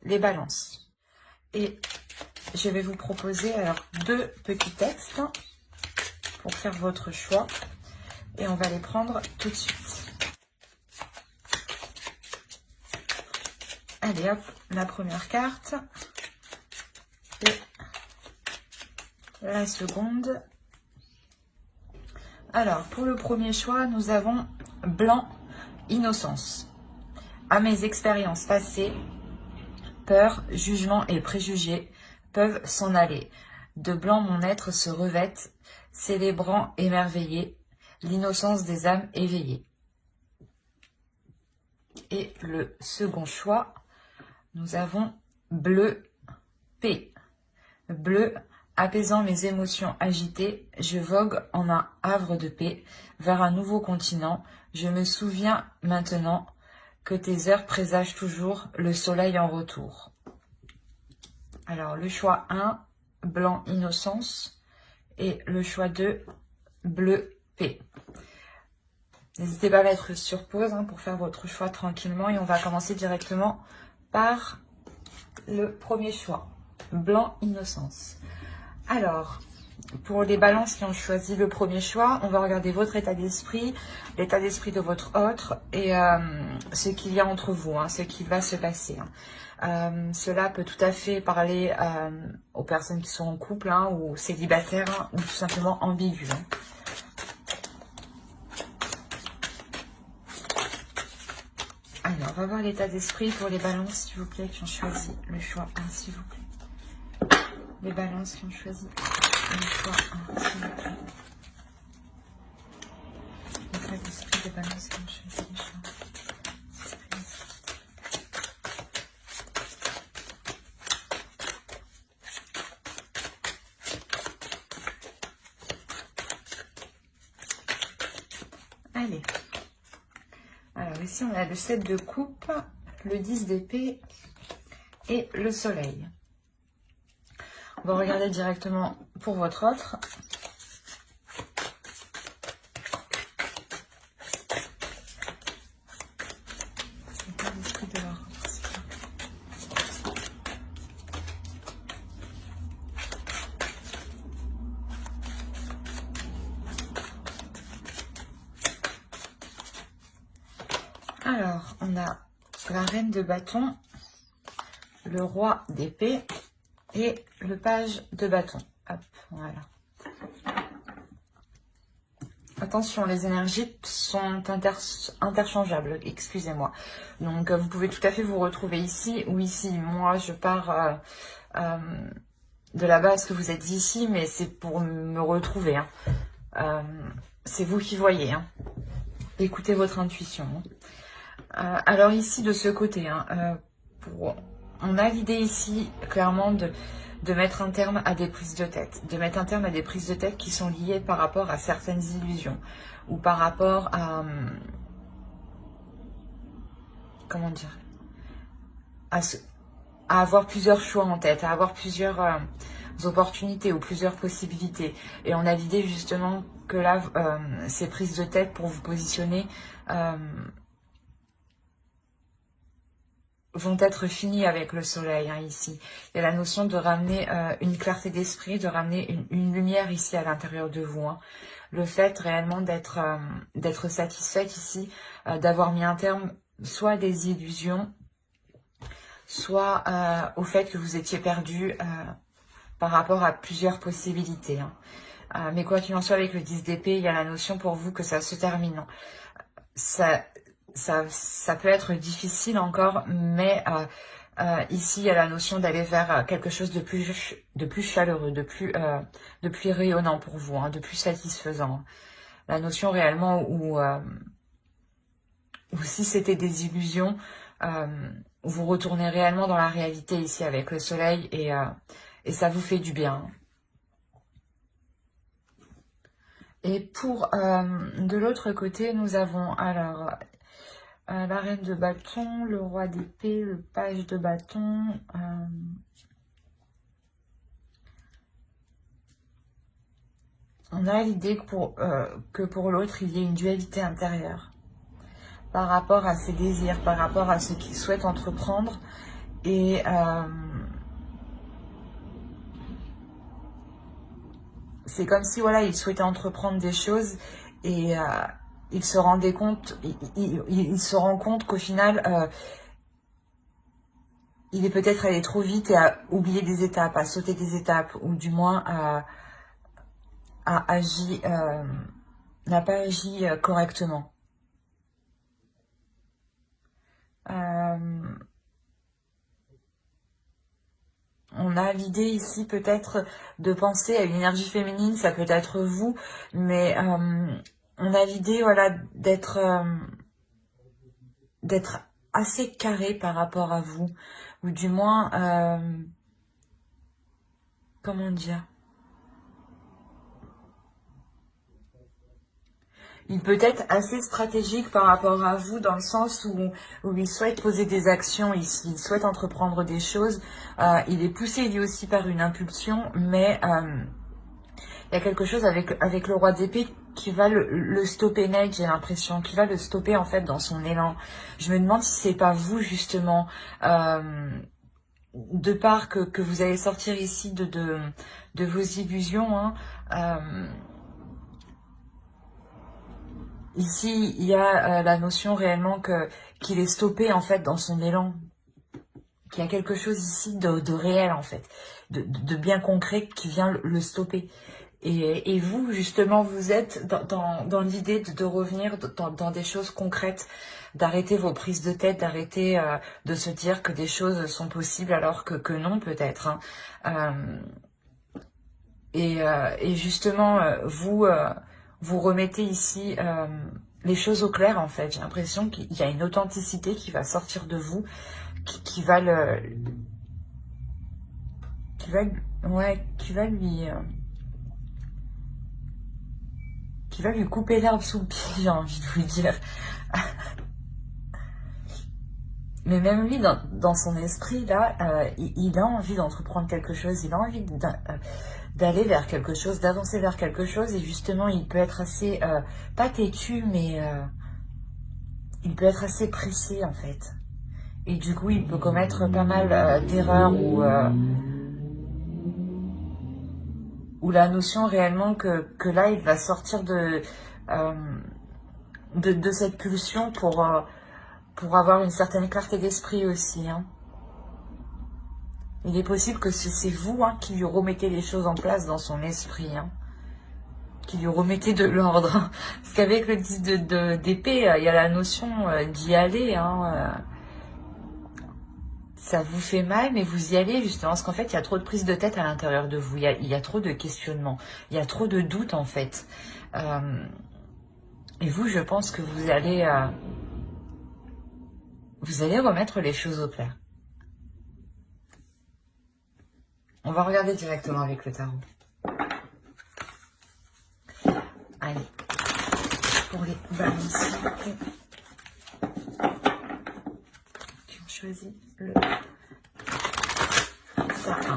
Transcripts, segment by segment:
les balances. Et je vais vous proposer alors 2 petits textes pour faire votre choix. Et on va les prendre tout de suite. Allez hop, la première carte. Et la seconde. Alors, pour le premier choix, nous avons blanc, innocence. À mes expériences passées, peur, jugement et préjugés peuvent s'en aller. De blanc, mon être se revête, célébrant émerveillé l'innocence des âmes éveillées. Et le second choix, nous avons bleu, paix. Bleu, apaisant mes émotions agitées, je vogue en un havre de paix vers un nouveau continent. Je me souviens maintenant que tes heures présagent toujours le soleil en retour. Alors, le choix 1, blanc, innocence. Et le choix 2, bleu, paix. N'hésitez pas à mettre sur pause pour faire votre choix tranquillement. Et on va commencer directement par le premier choix, blanc, innocence. Alors, pour les balances qui ont choisi le premier choix, on va regarder votre état d'esprit, l'état d'esprit de votre autre et ce qu'il y a entre vous, ce qui va se passer. Cela peut tout à fait parler aux personnes qui sont en couple ou célibataires ou tout simplement ambigus. Alors, on va voir l'état d'esprit pour les balances, s'il vous plaît, qui ont choisi le choix 1, s'il vous plaît. Les balances qui ont choisi le choix 1, s'il vous plaît. L'état d'esprit des balances qui ont choisi le choix 1. Allez. Alors ici, on a le 7 de coupe, le 10 d'épée et le soleil. On va regarder directement pour votre autre. Alors, on a la reine de bâton, le roi d'épée et le page de bâton. Hop, voilà. Attention, les énergies sont interchangeables, excusez-moi. Donc, vous pouvez tout à fait vous retrouver ici ou ici. Moi, je pars de la base que vous êtes ici, mais c'est pour me retrouver. C'est vous qui voyez. Écoutez votre intuition. Alors ici, de ce côté, on a l'idée ici, clairement, de mettre un terme à des prises de tête. De mettre un terme à des prises de tête qui sont liées par rapport à certaines illusions. Ou par rapport à... comment dire, à avoir plusieurs choix en tête, à avoir plusieurs opportunités ou plusieurs possibilités. Et on a l'idée justement que là, ces prises de tête pour vous positionner... vont être finies avec le soleil ici. Il y a la notion de ramener une clarté d'esprit, de ramener une lumière ici à l'intérieur de vous. Le fait réellement d'être satisfaite ici, d'avoir mis un terme soit à des illusions, soit au fait que vous étiez perdu par rapport à plusieurs possibilités. Mais quoi qu'il en soit, avec le 10 d'épée, il y a la notion pour vous que ça se termine. Ça peut être difficile encore, mais ici, il y a la notion d'aller vers quelque chose de plus chaleureux, de plus rayonnant pour vous, de plus satisfaisant. La notion réellement où si c'était des illusions, vous retournez réellement dans la réalité ici avec le soleil et ça vous fait du bien. Et pour de l'autre côté, nous avons alors... la reine de bâton, le roi d'épée, le page de bâton. On a l'idée que pour l'autre, il y ait une dualité intérieure par rapport à ses désirs, par rapport à ce qu'il souhaite entreprendre Et c'est comme si, voilà, il souhaitait entreprendre des choses et il se rendait compte, il se rend compte qu'au final, il est peut-être allé trop vite et a oublié des étapes, a sauté des étapes, ou du moins a agi, n'a pas agi correctement. On a l'idée ici peut-être de penser à une énergie féminine, ça peut être vous, mais on a l'idée, voilà, d'être assez carré par rapport à vous, ou du moins, comment dire, il peut être assez stratégique par rapport à vous dans le sens où il souhaite poser des actions ici, il souhaite entreprendre des choses, il est poussé lui aussi par une impulsion, mais il y a quelque chose avec le roi d'épée qui va le stopper net, j'ai l'impression, qui va le stopper en fait dans son élan. Je me demande si c'est pas vous justement, de part que vous allez sortir ici de vos illusions, hein, ici, il y a la notion réellement qu'il est stoppé en fait dans son élan, qu'il y a quelque chose ici de réel en fait, de bien concret qui vient le stopper. Et vous, justement, vous êtes dans l'idée de revenir dans des choses concrètes, d'arrêter vos prises de tête, d'arrêter de se dire que des choses sont possibles alors que non peut-être, hein. Et justement, vous remettez ici les choses au clair en fait. J'ai l'impression qu'il y a une authenticité qui va sortir de vous, qui va ouais, qui va lui couper l'herbe sous le pied, j'ai envie de vous dire. Mais même lui, dans son esprit, là, il a envie d'entreprendre quelque chose, il a envie d'aller vers quelque chose, d'avancer vers quelque chose, et justement, il peut être assez, pas têtu, mais il peut être assez pressé, en fait. Et du coup, il peut commettre pas mal d'erreurs ou la notion réellement que là, il va sortir de cette pulsion pour avoir une certaine clarté d'esprit aussi, hein. Il est possible que c'est vous, hein, qui lui remettez les choses en place dans son esprit, hein, qui lui remettez de l'ordre. Hein. Parce qu'avec le 10 d'épée, il y a la notion d'y aller, hein, ça vous fait mal, mais vous y allez justement, parce qu'en fait, il y a trop de prise de tête à l'intérieur de vous, il y a trop de questionnements, il y a trop de doutes en fait. Et vous, je pense que vous allez remettre les choses au clair. On va regarder directement avec le tarot. Allez, pour les balances qui ont choisi le sapin.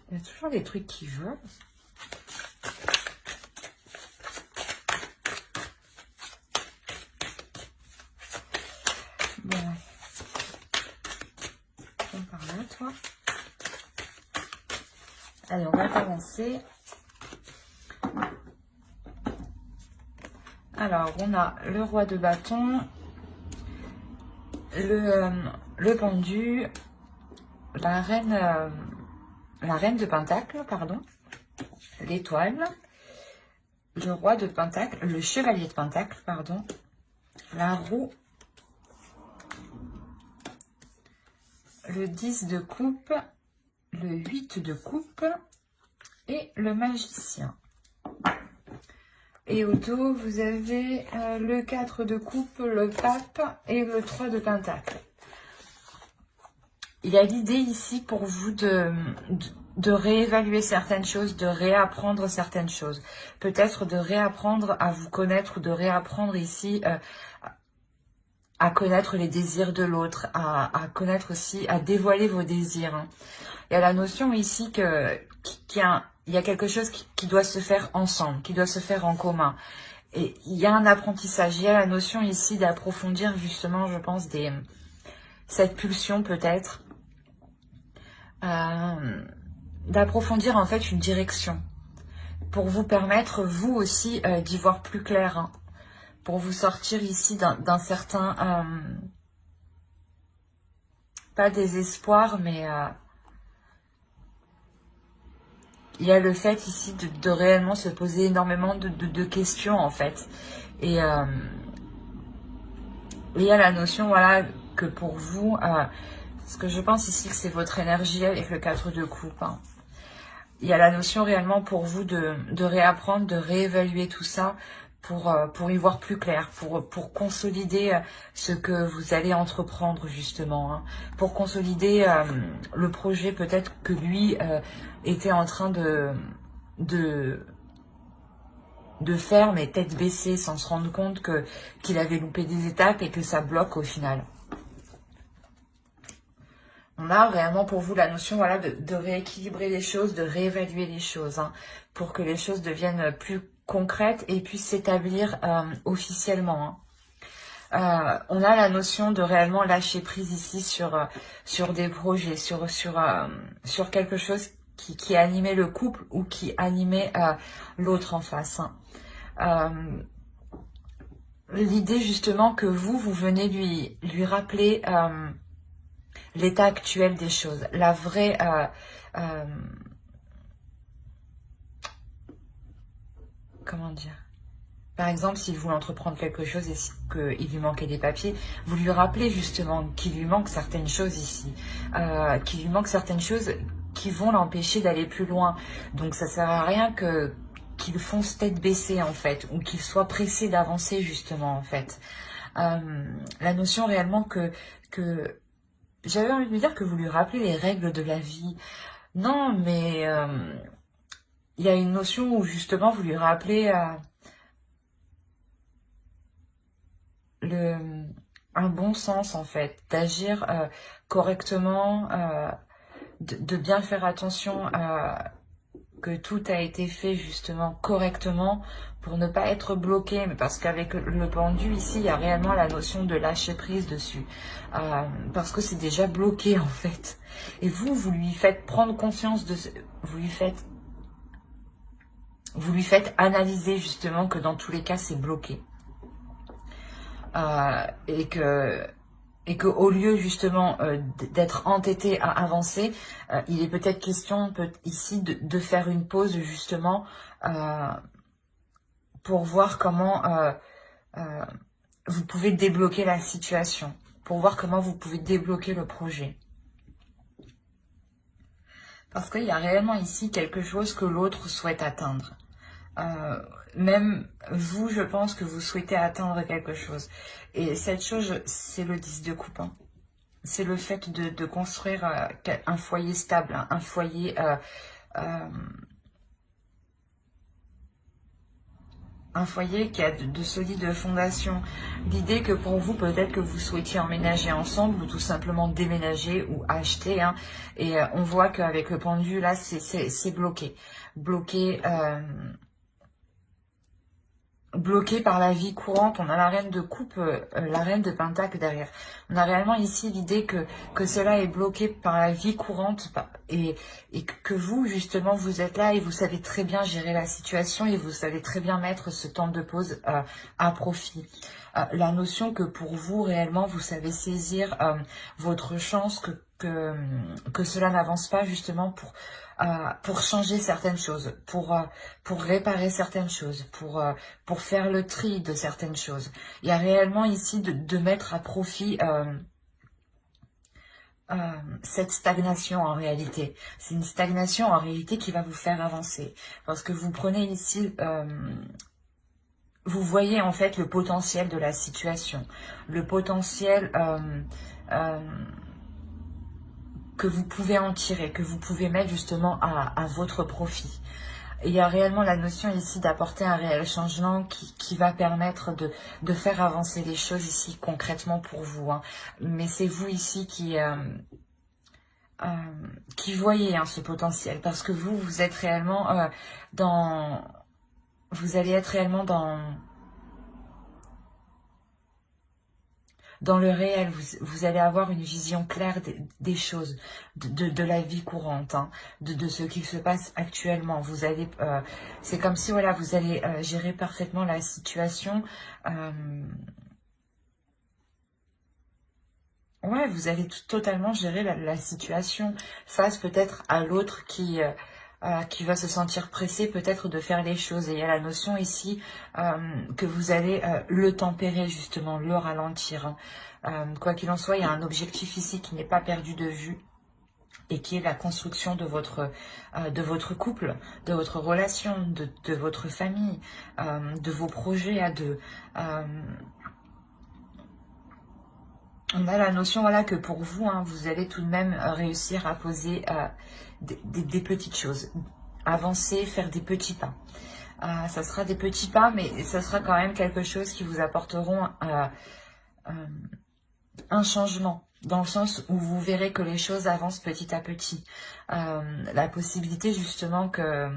Il y a toujours des trucs qui volent. Bon. Viens par là, toi. Allez, on va avancer. Alors, on a le roi de bâton, le pendu, la reine de pentacle, pardon, l'étoile, le roi de pentacle, le chevalier de pentacle, pardon, la roue, le 10 de coupe, le 8 de coupe et le magicien. Et au dos, vous avez le 4 de coupe, le pape et le 3 de pentacle. Il y a l'idée ici pour vous de réévaluer certaines choses, de réapprendre certaines choses. Peut-être de réapprendre à vous connaître ou de réapprendre ici à connaître les désirs de l'autre, à connaître aussi, à dévoiler vos désirs. Hein. Il y a la notion ici il y a quelque chose qui doit se faire ensemble, qui doit se faire en commun. Et il y a un apprentissage, il y a la notion ici d'approfondir justement, je pense, cette pulsion peut-être, d'approfondir en fait une direction, pour vous permettre vous aussi d'y voir plus clair, hein, pour vous sortir ici d'un certain, pas désespoir, mais il y a le fait ici de réellement se poser énormément de questions en fait. Et il y a la notion, voilà, que pour vous, ce que je pense ici que c'est votre énergie avec le 4 de coupe. Hein. Il y a la notion réellement pour vous de réapprendre, de réévaluer tout ça pour y voir plus clair, pour consolider ce que vous allez entreprendre justement, hein, pour consolider le projet peut-être que lui était en train de faire, mais tête baissée, sans se rendre compte qu'il avait loupé des étapes et que ça bloque au final. On a vraiment pour vous la notion, voilà, de rééquilibrer les choses, de réévaluer les choses, hein, pour que les choses deviennent plus concrètes et puissent s'établir officiellement. Hein. On a la notion de réellement lâcher prise ici sur des projets, sur quelque chose qui animait le couple ou qui animait l'autre en face. Hein. L'idée justement que vous venez lui rappeler l'état actuel des choses, la vraie comment dire, par exemple s'il voulait entreprendre quelque chose et qu'il lui manquait des papiers, vous lui rappelez justement qu'il lui manque certaines choses ici, qu'il lui manque certaines choses qui vont l'empêcher d'aller plus loin. Donc ça sert à rien qu'il fonce tête baissée en fait, ou qu'il soit pressé d'avancer justement en fait. La notion réellement que j'avais envie de lui dire que vous lui rappelez les règles de la vie. Non, mais il y a une notion où justement vous lui rappelez un bon sens en fait, d'agir correctement, de bien faire attention que tout a été fait justement correctement pour ne pas être bloqué, mais parce qu'avec le pendu ici, il y a réellement la notion de lâcher prise dessus, parce que c'est déjà bloqué en fait. Et vous lui faites prendre conscience de ce, vous lui faites analyser justement que dans tous les cas c'est bloqué, et que au lieu justement d'être entêté à avancer, il est peut-être question ici de faire une pause justement pour voir comment vous pouvez débloquer la situation, pour voir comment vous pouvez débloquer le projet. Parce qu'il y a réellement ici quelque chose que l'autre souhaite atteindre. Même vous, je pense que vous souhaitez atteindre quelque chose. Et cette chose, c'est le 10 de coupe. Hein. C'est le fait de construire un foyer stable, hein, un foyer qui a de solides fondations. L'idée que pour vous, peut-être que vous souhaitiez emménager ensemble ou tout simplement déménager ou acheter. Hein, et on voit qu'avec le pendu, là, c'est bloqué. Bloqué par la vie courante. On a la reine de coupe, la reine de pentacle derrière. On a réellement ici l'idée que cela est bloqué par la vie courante et que vous, justement, vous êtes là et vous savez très bien gérer la situation et vous savez très bien mettre ce temps de pause à profit. La notion que pour vous, réellement, vous savez saisir votre chance, que cela n'avance pas justement pour changer certaines choses, pour réparer certaines choses, pour faire le tri de certaines choses. Il y a réellement ici de mettre à profit cette stagnation en réalité. C'est une stagnation en réalité qui va vous faire avancer. Parce que vous prenez ici... vous voyez en fait le potentiel de la situation, le potentiel que vous pouvez en tirer, que vous pouvez mettre justement à votre profit. il y a réellement la notion ici d'apporter un réel changement qui va permettre de faire avancer les choses ici concrètement pour vous, hein. Mais c'est vous ici qui voyez, hein, ce potentiel, parce que vous êtes réellement dans... Vous allez être réellement dans le réel, vous allez avoir une vision claire des choses, de la vie courante, hein, de ce qui se passe actuellement. Vous allez, c'est comme si voilà, vous allez gérer parfaitement la situation. Ouais, vous allez totalement gérer la situation face peut-être à l'autre qui va se sentir pressé peut-être de faire les choses. Et il y a la notion ici que vous allez le tempérer justement, le ralentir, hein. Quoi qu'il en soit, il y a un objectif ici qui n'est pas perdu de vue et qui est la construction de votre couple, de votre relation, de votre famille, de vos projets à deux. On a la notion, voilà, que pour vous, hein, vous allez tout de même réussir à poser des petites choses, avancer, faire des petits pas. Ça sera des petits pas, mais ça sera quand même quelque chose qui vous apporteront un changement, dans le sens où vous verrez que les choses avancent petit à petit. La possibilité justement que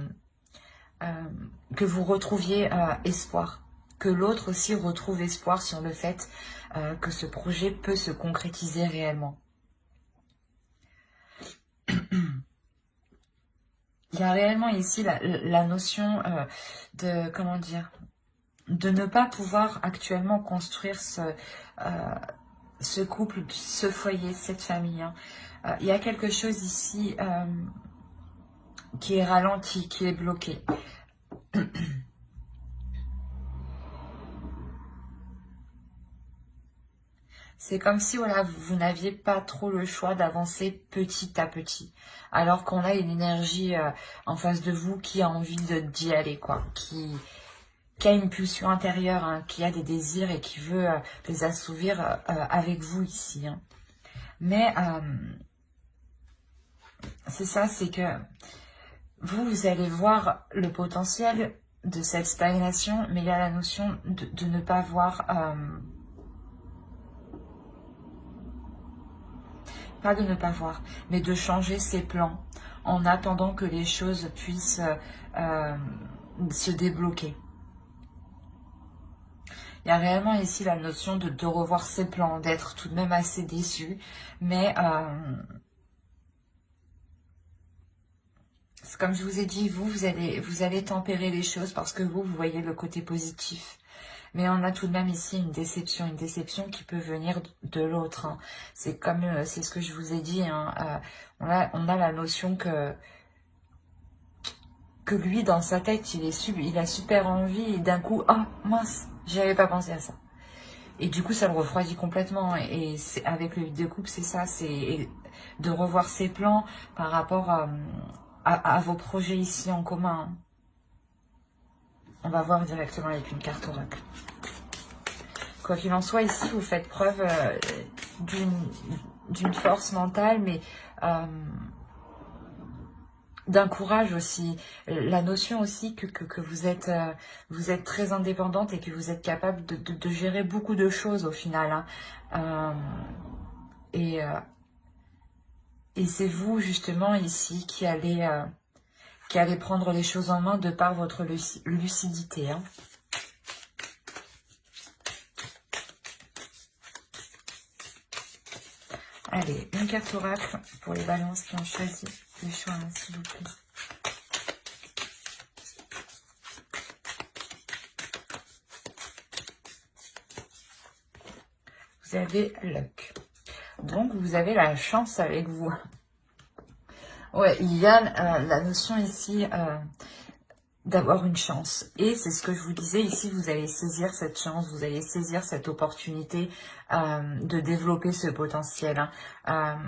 vous retrouviez espoir, que l'autre aussi retrouve espoir sur le fait que ce projet peut se concrétiser réellement. Il y a réellement ici la notion de, comment dire, de ne pas pouvoir actuellement construire ce couple, ce foyer, cette famille, hein. Il y a quelque chose ici qui est ralenti, qui est bloqué. C'est comme si voilà, vous n'aviez pas trop le choix d'avancer petit à petit. Alors qu'on a une énergie en face de vous qui a envie d'y aller, quoi. Qui a une pulsion intérieure, hein, qui a des désirs et qui veut les assouvir avec vous ici, hein. Mais c'est ça, c'est que vous allez voir le potentiel de cette stagnation, mais il y a la notion de ne pas voir... pas de ne pas voir, mais de changer ses plans en attendant que les choses puissent se débloquer. Il y a réellement ici la notion de revoir ses plans, d'être tout de même assez déçu, mais comme je vous ai dit, vous allez tempérer les choses parce que vous voyez le côté positif. Mais on a tout de même ici une déception qui peut venir de l'autre, hein. C'est comme, c'est ce que je vous ai dit, hein, on a la notion que lui, dans sa tête, il a super envie et d'un coup, ah mince, j'y avais pas pensé à ça. Et du coup, ça le refroidit complètement. Et avec le 8 de coupe, c'est ça, c'est de revoir ses plans par rapport à vos projets ici en commun. On va voir directement avec une carte oracle. Quoi qu'il en soit, ici, vous faites preuve d'une force mentale, mais d'un courage aussi. La notion aussi que vous êtes très indépendante et que vous êtes capable de gérer beaucoup de choses au final, hein. Et c'est vous, justement, ici, qui allez prendre les choses en main de par votre lucidité, hein. Allez, une carte oracle pour les balances qui ont choisi le choix, hein, s'il vous plaît. Vous avez luck. Donc, vous avez la chance avec vous. Ouais, il y a la notion ici d'avoir une chance. Et c'est ce que je vous disais ici, vous allez saisir cette chance, vous allez saisir cette opportunité de développer ce potentiel, hein.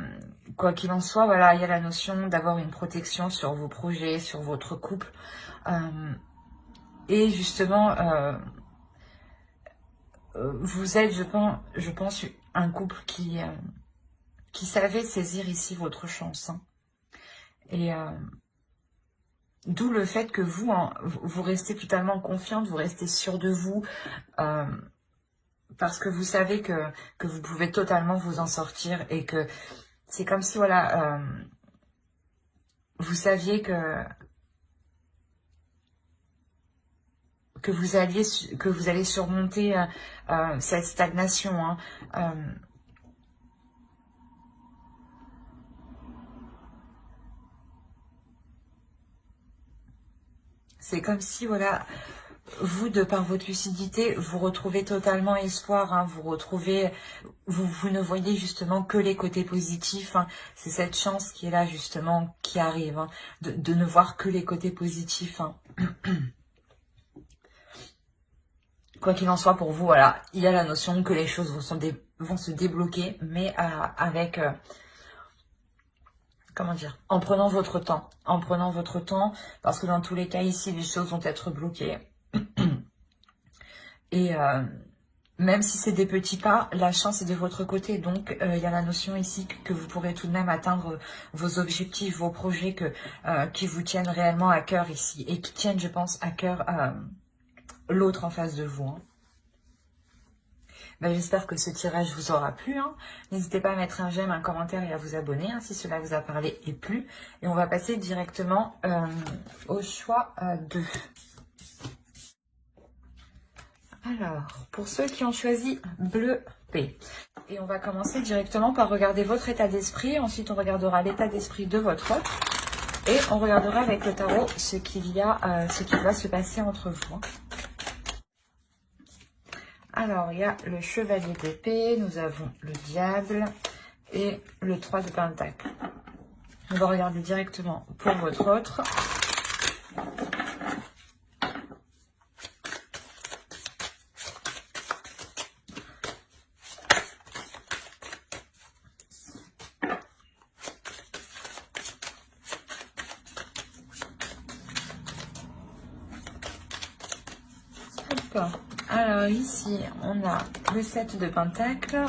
Quoi qu'il en soit, voilà, il y a la notion d'avoir une protection sur vos projets, sur votre couple. Et justement, vous êtes, je pense, un couple qui savait saisir ici votre chance, hein. Et D'où le fait que vous, hein, vous restez totalement confiante, vous restez sûre de vous, parce que vous savez que vous pouvez totalement vous en sortir et que c'est comme si, voilà, vous saviez que vous allez surmonter cette stagnation, hein. C'est comme si, voilà, vous, de par votre lucidité, vous retrouvez totalement espoir, hein, vous ne voyez justement que les côtés positifs, hein. C'est cette chance qui est là, justement, qui arrive, hein, de ne voir que les côtés positifs, hein. Quoi qu'il en soit, pour vous, voilà, il y a la notion que les choses vont se débloquer, mais avec... comment dire, en prenant votre temps, parce que dans tous les cas ici, les choses vont être bloquées. Et même si c'est des petits pas, la chance est de votre côté. Donc, il y a la notion ici que vous pourrez tout de même atteindre vos objectifs, vos projets qui vous tiennent réellement à cœur ici. Et qui tiennent, je pense, à cœur l'autre en face de vous, hein. Ben, j'espère que ce tirage vous aura plu, hein. N'hésitez pas à mettre un j'aime, un commentaire et à vous abonner, hein, si cela vous a parlé et plu. Et on va passer directement au choix 2. Alors, pour ceux qui ont choisi bleu P. Et on va commencer directement par regarder votre état d'esprit. Ensuite, on regardera l'état d'esprit de votre autre. Et on regardera avec le tarot ce qui va se passer entre vous, hein. Alors, il y a le chevalier d'épée, nous avons le diable et le 3 de pentacle. On va regarder directement pour votre autre. Hop. Alors ici, on a le 7 de pentacle,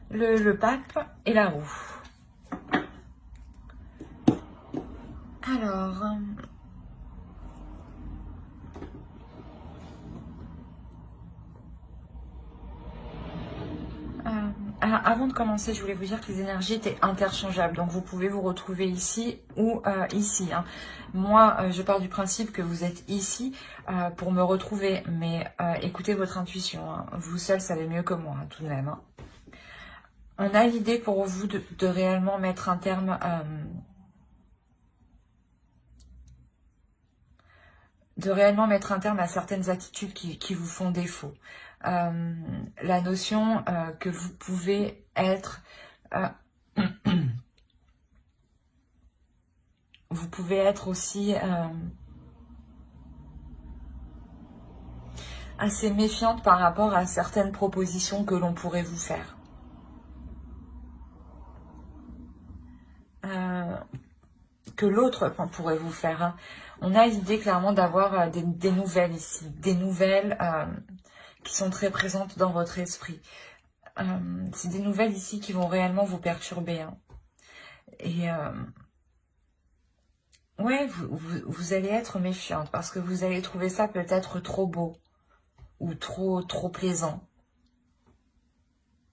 le pape et la roue. Alors, avant de commencer, je voulais vous dire que les énergies étaient interchangeables. Donc, vous pouvez vous retrouver ici ou ici, hein. Moi, je pars du principe que vous êtes ici pour me retrouver. Mais écoutez votre intuition, hein. Vous seul savez mieux que moi, hein, tout de même, hein. On a l'idée pour vous de réellement mettre un terme... à certaines attitudes qui vous font défaut. La notion que vous pouvez être... vous pouvez être aussi assez méfiante par rapport à certaines propositions que l'on pourrait vous faire. Que l'autre pourrait vous faire, hein. On a l'idée clairement d'avoir des nouvelles ici, des nouvelles qui sont très présentes dans votre esprit. C'est des nouvelles ici qui vont réellement vous perturber, hein. Et ouais, vous allez être méfiante parce que vous allez trouver ça peut-être trop beau ou trop plaisant.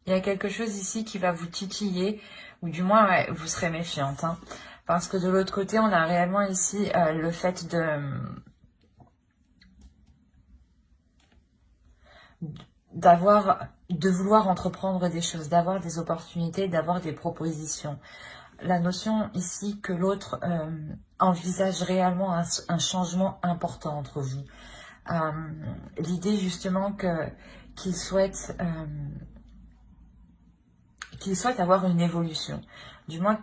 Il y a quelque chose ici qui va vous titiller, ou du moins ouais, vous serez méfiante, hein. Parce que de l'autre côté, on a réellement ici le fait de vouloir entreprendre des choses, d'avoir des opportunités, d'avoir des propositions. La notion ici que l'autre envisage réellement un changement important entre vous. L'idée justement qu'il souhaite avoir une évolution. Du moins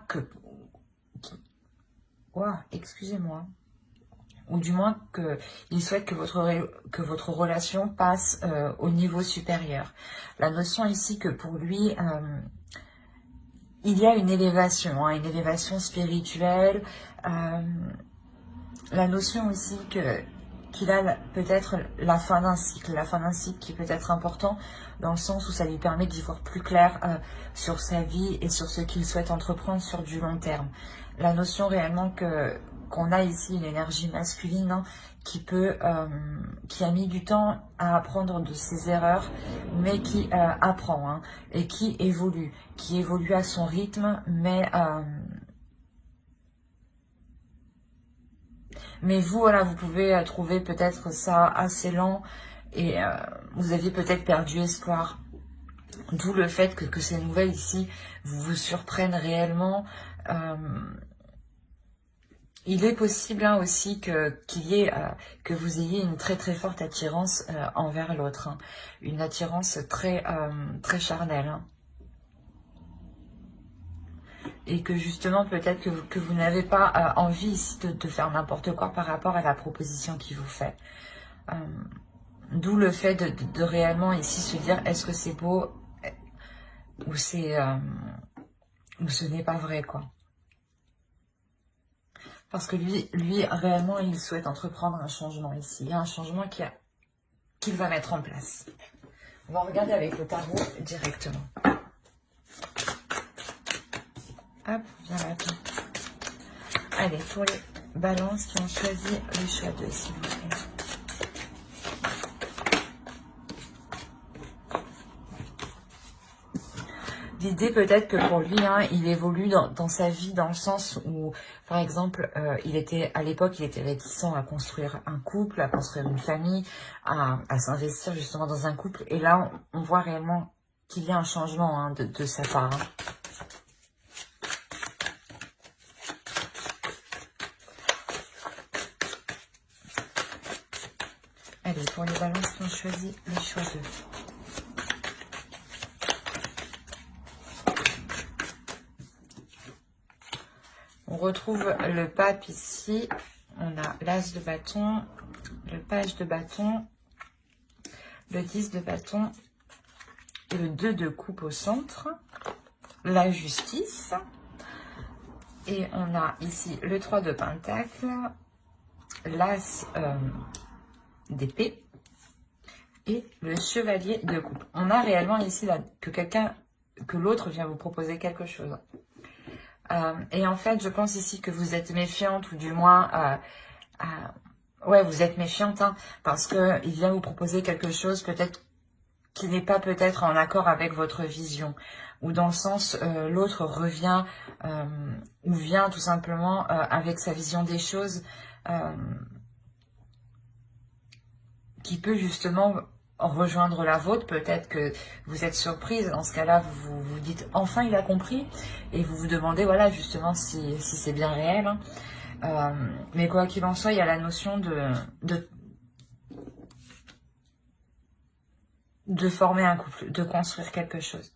excusez-moi. Ou du moins qu'il souhaite que votre relation passe au niveau supérieur. La notion ici que pour lui, il y a une élévation, hein, une élévation spirituelle. La notion ici qu'il a peut-être la fin d'un cycle qui peut être important dans le sens où ça lui permet d'y voir plus clair sur sa vie et sur ce qu'il souhaite entreprendre sur du long terme. La notion réellement qu'on a ici une énergie masculine hein, qui a mis du temps à apprendre de ses erreurs, mais qui apprend hein, et qui évolue à son rythme, mais vous, voilà, vous pouvez trouver peut-être ça assez lent et vous aviez peut-être perdu espoir. D'où le fait que ces nouvelles ici vous surprennent réellement. Il est possible hein, aussi que vous ayez une très très forte attirance envers l'autre. Hein. Une attirance très charnelle. Hein. Et que justement peut-être que vous n'avez pas envie ici de faire n'importe quoi par rapport à la proposition qu'il vous fait. D'où le fait de réellement ici se dire est-ce que c'est beau ou ce n'est pas vrai quoi. Parce que lui réellement il souhaite entreprendre un changement ici. Il y a un changement qu'il va mettre en place. On va regarder avec le tarot directement. Hop, viens là. Allez, pour les balances qui ont choisi le choix 2, s'il vous plaît. L'idée peut-être que pour lui, hein, il évolue dans sa vie dans le sens où, par exemple, à l'époque, il était réticent à construire un couple, à construire une famille, à s'investir justement dans un couple. Et là, on voit réellement qu'il y a un changement hein, de sa part. Hein. Allez, pour les balances qui ont choisi le choix 2. On retrouve le pape ici. On a l'as de bâton, le page de bâton, le 10 de bâton et le 2 de coupe au centre. La justice. Et on a ici le 3 de pentacle, l'as d'épée et le chevalier de coupe. On a réellement ici là, que l'autre vient vous proposer quelque chose. Et en fait, je pense ici que vous êtes méfiante ou du moins, ouais, vous êtes méfiante, hein, parce que il vient vous proposer quelque chose peut-être qui n'est pas peut-être en accord avec votre vision, ou dans le sens l'autre revient ou vient tout simplement avec sa vision des choses qui peut justement rejoindre la vôtre. Peut-être que vous êtes surprise, dans ce cas-là vous vous dites enfin il a compris et vous vous demandez voilà justement si c'est bien réel hein. Mais quoi qu'il en soit, il y a la notion de former un couple, de construire quelque chose.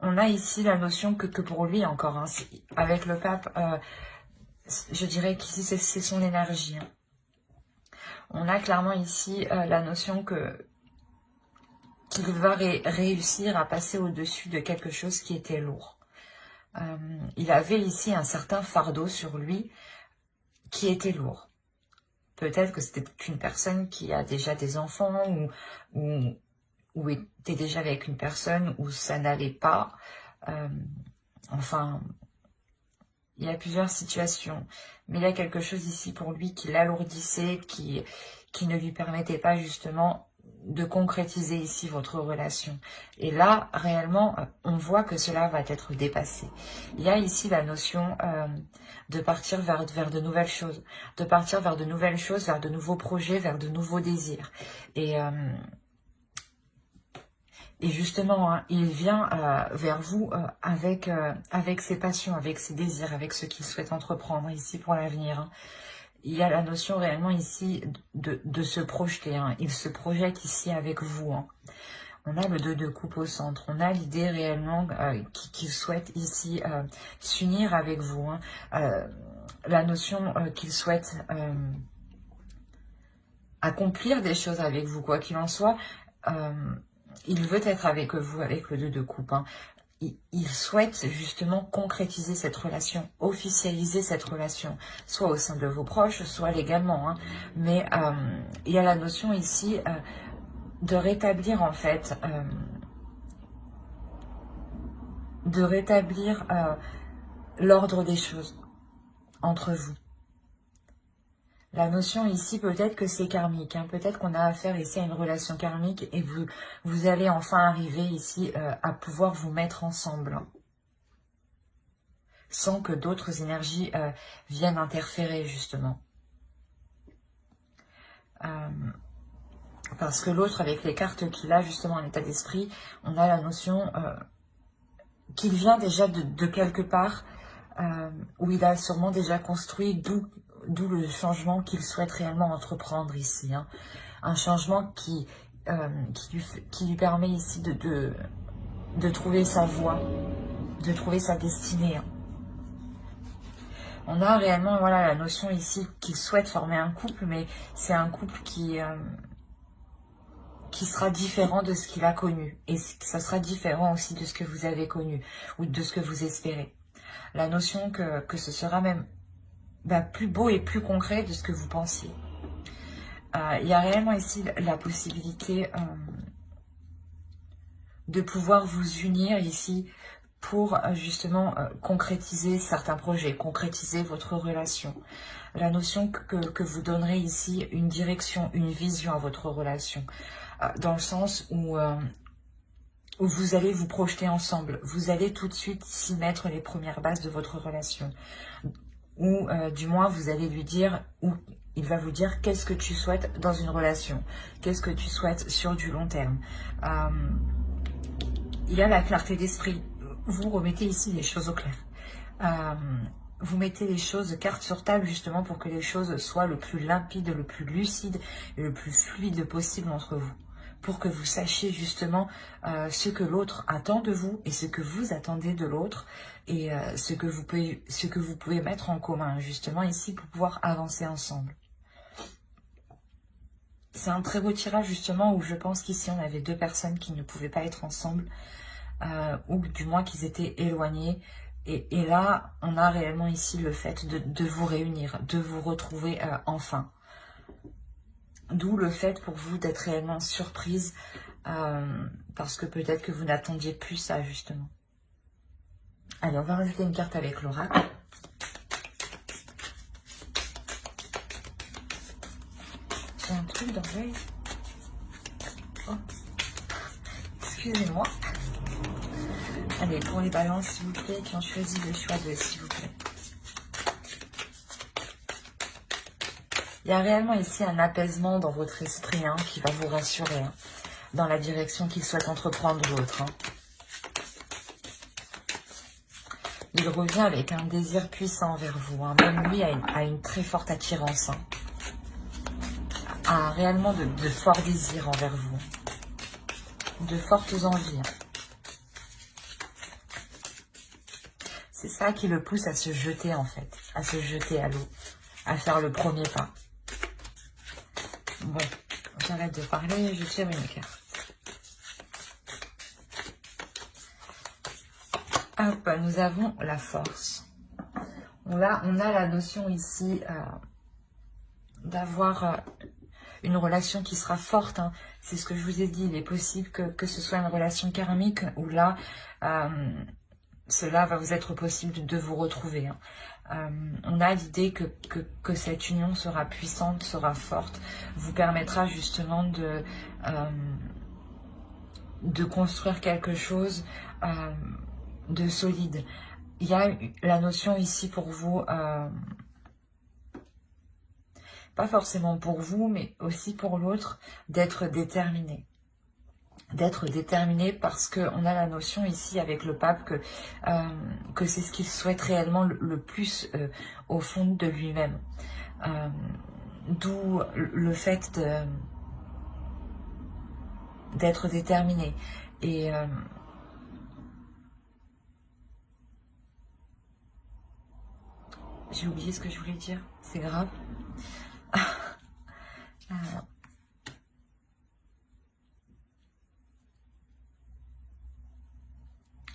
On a ici la notion que pour lui encore hein, avec le pape je dirais qu'ici c'est son énergie hein. On a clairement ici la notion qu'il va réussir à passer au-dessus de quelque chose qui était lourd. Il avait ici un certain fardeau sur lui qui était lourd. Peut-être que c'était une personne qui a déjà des enfants ou était déjà avec une personne où ça n'allait pas. Enfin, il y a plusieurs situations. Mais il y a quelque chose ici pour lui qui l'alourdissait, qui ne lui permettait pas justement de concrétiser ici votre relation. Et là, réellement, on voit que cela va être dépassé. Il y a ici la notion de partir vers de nouvelles choses, de partir vers de nouvelles choses, vers de nouveaux projets, vers de nouveaux désirs. Et justement, hein, il vient vers vous avec ses passions, avec ses désirs, avec ce qu'il souhaite entreprendre ici pour l'avenir. Hein. Il y a la notion réellement ici de se projeter. Hein. Il se projette ici avec vous. Hein. On a le 2 de coupe au centre. On a l'idée réellement qu'il souhaite ici s'unir avec vous. Hein. La notion qu'il souhaite accomplir des choses avec vous, quoi qu'il en soit. Il veut être avec vous, avec le 2 de coupe. Hein. il souhaite justement concrétiser cette relation, officialiser cette relation, soit au sein de vos proches, soit légalement. Hein. Mais il y a la notion ici de rétablir en fait, l'ordre des choses entre vous. La notion ici, peut-être que c'est karmique, hein. Peut-être qu'on a affaire ici à une relation karmique et vous allez enfin arriver ici à pouvoir vous mettre ensemble. Sans que d'autres énergies viennent interférer, justement. Parce que l'autre, avec les cartes qu'il a, justement, en état d'esprit, on a la notion qu'il vient déjà de quelque part, où il a sûrement déjà construit, d'où le changement qu'il souhaite réellement entreprendre ici. Hein. Un changement qui lui permet ici de trouver sa voie, de trouver sa destinée. Hein. On a réellement voilà, la notion ici qu'il souhaite former un couple, mais c'est un couple qui sera différent de ce qu'il a connu. Et ça sera différent aussi de ce que vous avez connu, ou de ce que vous espérez. La notion que ce sera même plus beau et plus concret de ce que vous pensiez. Il y a réellement ici la possibilité de pouvoir vous unir ici pour justement concrétiser certains projets, concrétiser votre relation. La notion que vous donnerez ici une direction, une vision à votre relation, dans le sens où vous allez vous projeter ensemble, vous allez tout de suite s'y mettre les premières bases de votre relation, ou du moins vous allez lui dire, ou il va vous dire qu'est-ce que tu souhaites dans une relation, qu'est-ce que tu souhaites sur du long terme. Il y a la clarté d'esprit, vous remettez ici les choses au clair. Vous mettez les choses carte sur table justement pour que les choses soient le plus limpide, le plus lucide et le plus fluide possible entre vous. Pour que vous sachiez justement ce que l'autre attend de vous et ce que vous attendez de l'autre et ce que vous pouvez mettre en commun justement ici pour pouvoir avancer ensemble. C'est un très beau tirage justement où je pense qu'ici on avait deux personnes qui ne pouvaient pas être ensemble ou du moins qu'ils étaient éloignés. Et là, on a réellement ici le fait de vous réunir, de vous retrouver enfin. D'où le fait pour vous d'être réellement surprise, parce que peut-être que vous n'attendiez plus ça, justement. Allez, on va rajouter une carte avec l'oracle. J'ai un truc dans l'œil. Oh. Excusez-moi. Allez, pour les balances, s'il vous plaît, qui ont choisi le choix de s'il vous plaît. Il y a réellement ici un apaisement dans votre esprit hein, qui va vous rassurer hein, dans la direction qu'il souhaite entreprendre l'autre. Hein. Il revient avec un désir puissant envers vous. Hein. Même lui a une très forte attirance. Hein. A réellement de forts désirs envers vous. De fortes envies. Hein. C'est ça qui le pousse à se jeter en fait. À se jeter à l'eau. À faire le premier pas. Bon, j'arrête de parler, je tire une carte. Hop, nous avons la force. Là, on a la notion ici d'avoir une relation qui sera forte. Hein. C'est ce que je vous ai dit, il est possible que ce soit une relation karmique où là, cela va vous être possible de vous retrouver. Hein. On a l'idée que cette union sera puissante, sera forte, vous permettra justement de construire quelque chose de solide. Il y a la notion ici pour vous, pas forcément pour vous, mais aussi pour l'autre, d'être déterminé. D'être déterminé parce qu'on a la notion ici avec le pape que c'est ce qu'il souhaite réellement le plus au fond de lui-même. D'où le fait d'être déterminé. Et j'ai oublié ce que je voulais dire, c'est grave.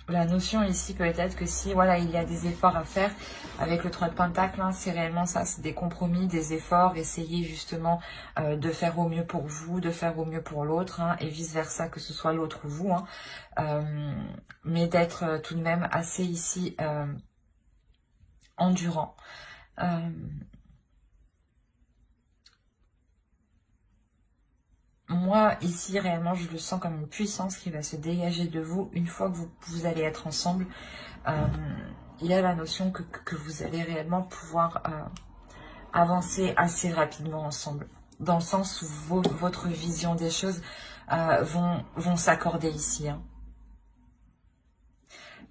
La notion ici peut être que si voilà il y a des efforts à faire avec le 3 de Pentacle, hein, c'est réellement ça, c'est des compromis, des efforts, essayer justement de faire au mieux pour vous, de faire au mieux pour l'autre, hein, et vice versa, que ce soit l'autre ou vous, hein, mais d'être tout de même assez ici endurant. Moi, ici, réellement, je le sens comme une puissance qui va se dégager de vous une fois que vous allez être ensemble. Il y a la notion que vous allez réellement pouvoir avancer assez rapidement ensemble. Dans le sens où votre vision des choses vont s'accorder ici. Hein.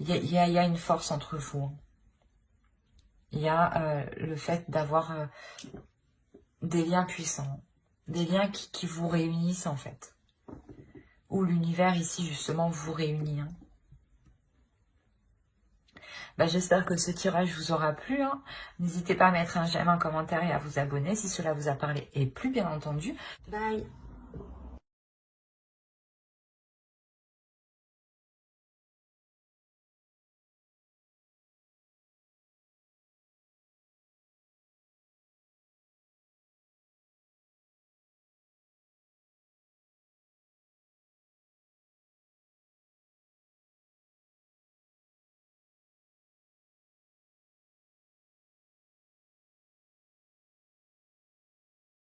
Il y a une force entre vous. Hein. Il y a le fait d'avoir des liens puissants. Des liens qui vous réunissent en fait. Où l'univers ici justement vous réunit. Hein. Bah, j'espère que ce tirage vous aura plu. Hein. N'hésitez pas à mettre un j'aime, un commentaire et à vous abonner si cela vous a parlé et plus bien entendu. Bye.